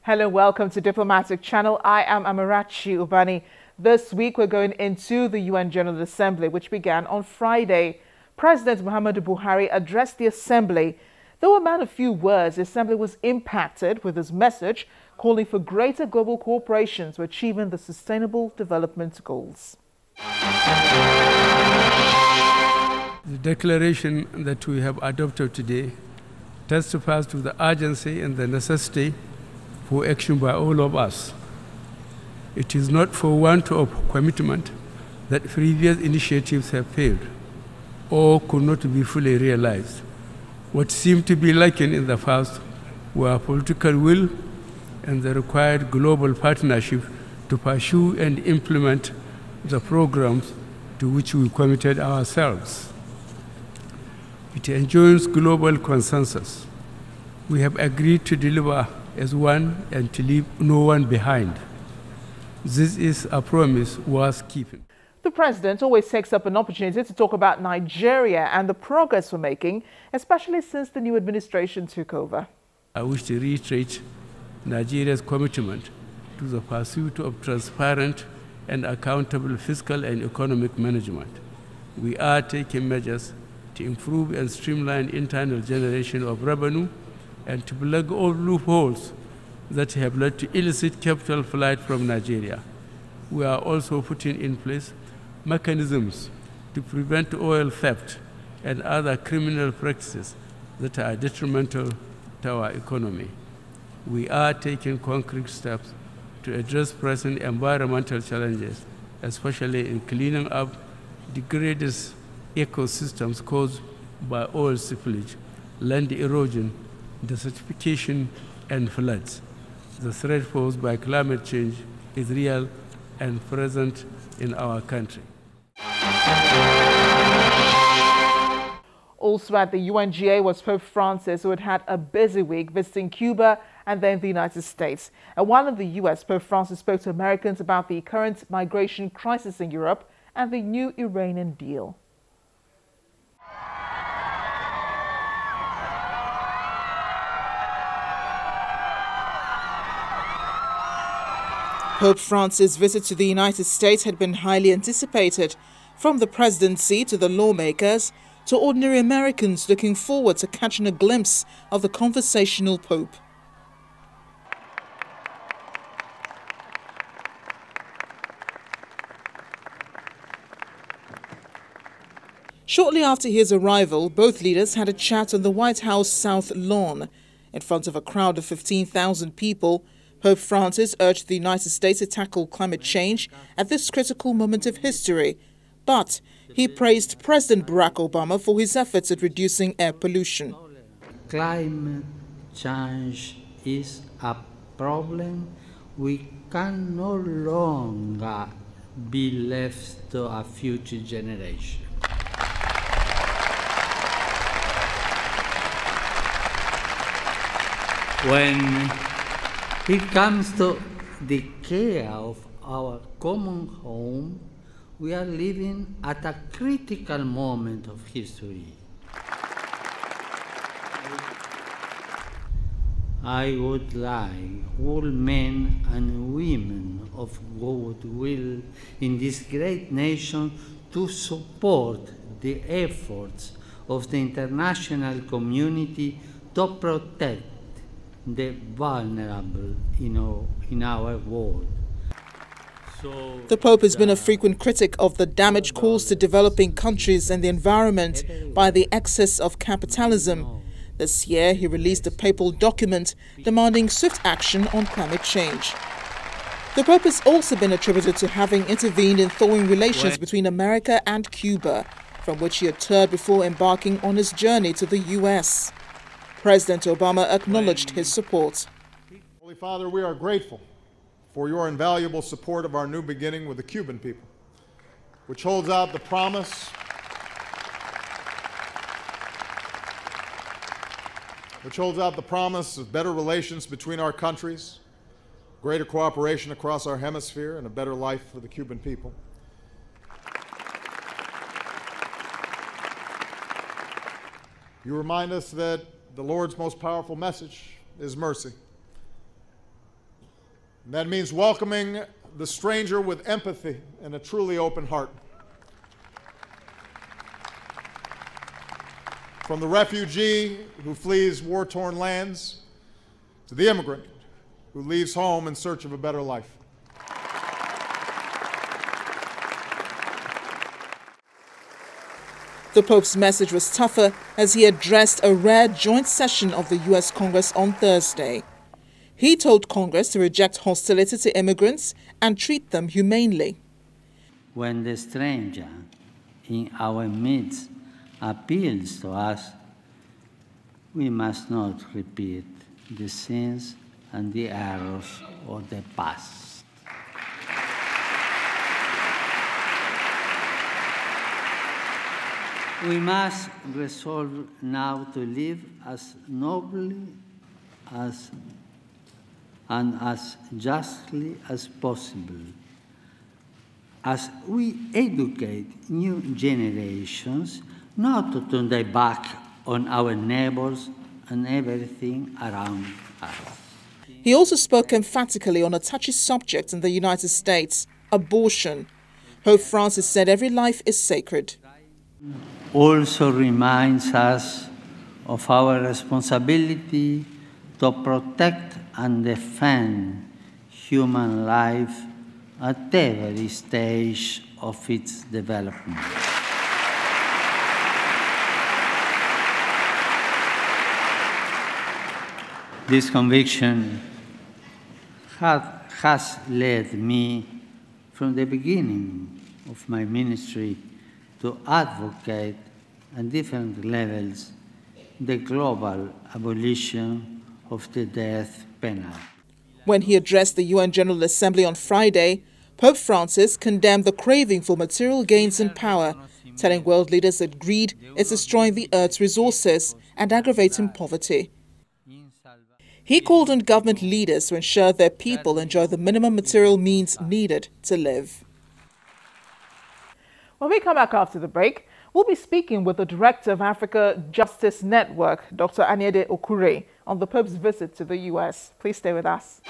Hello, welcome to Diplomatic Channel. I am Amarachi Ubani. This week we're going into the UN General Assembly, which began on Friday. President Muhammadu Buhari addressed the Assembly. Though a man of few words, the Assembly was impacted with his message calling for greater global cooperation to achieving the Sustainable Development Goals. The declaration that we have adopted today testifies to the urgency and the necessity for action by all of us. It is not for want of commitment that previous initiatives have failed or could not be fully realized. What seemed to be lacking in the past were political will and the required global partnership to pursue and implement the programs to which we committed ourselves. It enjoins global consensus. We have agreed to deliver as one and to leave no one behind. This is a promise worth keeping. The president always takes up an opportunity to talk about Nigeria and the progress we're making, especially since the new administration took over. I wish to reiterate Nigeria's commitment to the pursuit of transparent and accountable fiscal and economic management. We are taking measures to improve and streamline internal generation of revenue and to plug all loopholes that have led to illicit capital flight from Nigeria. We are also putting in place mechanisms to prevent oil theft and other criminal practices that are detrimental to our economy. We are taking concrete steps to address present environmental challenges, especially in cleaning up degraded ecosystems caused by oil spillage, land erosion, desertification, and floods. The threat posed by climate change is real and present in our country. Also at the UNGA was Pope Francis, who had had a busy week visiting Cuba and then the United States. And while in the US, Pope Francis spoke to Americans about the current migration crisis in Europe and the new Iranian deal. Pope Francis' visit to the United States had been highly anticipated, from the presidency to the lawmakers to ordinary Americans looking forward to catching a glimpse of the conversational Pope. Shortly after his arrival, both leaders had a chat on the White House South Lawn. In front of a crowd of 15,000 people, Pope Francis urged the United States to tackle climate change at this critical moment of history, but he praised President Barack Obama for his efforts at reducing air pollution. Climate change is a problem we can no longer be left to a future generation. When it comes to the care of our common home, we are living at a critical moment of history. I would like all men and women of goodwill in this great nation to support the efforts of the international community to protect the vulnerable in our world. The Pope has been a frequent critic of the damage caused to developing countries and the environment by the excess of capitalism. This year, he released a papal document demanding swift action on climate change. The Pope has also been attributed to having intervened in thawing relations between America and Cuba, from which he had turned before embarking on his journey to the U.S. President Obama acknowledged his support. Holy Father, we are grateful for your invaluable support of our new beginning with the Cuban people, which holds out the promise of better relations between our countries, greater cooperation across our hemisphere, and a better life for the Cuban people. You remind us that the Lord's most powerful message is mercy. That means welcoming the stranger with empathy and a truly open heart. From the refugee who flees war-torn lands to the immigrant who leaves home in search of a better life. The Pope's message was tougher as he addressed a rare joint session of the U.S. Congress on Thursday. He told Congress to reject hostility to immigrants and treat them humanely. When the stranger in our midst appeals to us, we must not repeat the sins and the errors of the past. We must resolve now to live as nobly and as justly as possible, as we educate new generations not to turn their back on our neighbors and everything around us. He also spoke emphatically on a touchy subject in the United States, abortion. Pope Francis said every life is sacred. Also reminds us of our responsibility to protect and defend human life at every stage of its development. This conviction has led me from the beginning of my ministry to advocate at different levels the global abolition of the death penalty. When he addressed the UN General Assembly on Friday, Pope Francis condemned the craving for material gains and power, telling world leaders that greed is destroying the Earth's resources and aggravating poverty. He called on government leaders to ensure their people enjoy the minimum material means needed to live. When we come back after the break, we'll be speaking with the Director of Africa Justice Network, Dr. Anyede Okure, on the Pope's visit to the U.S. Please stay with us.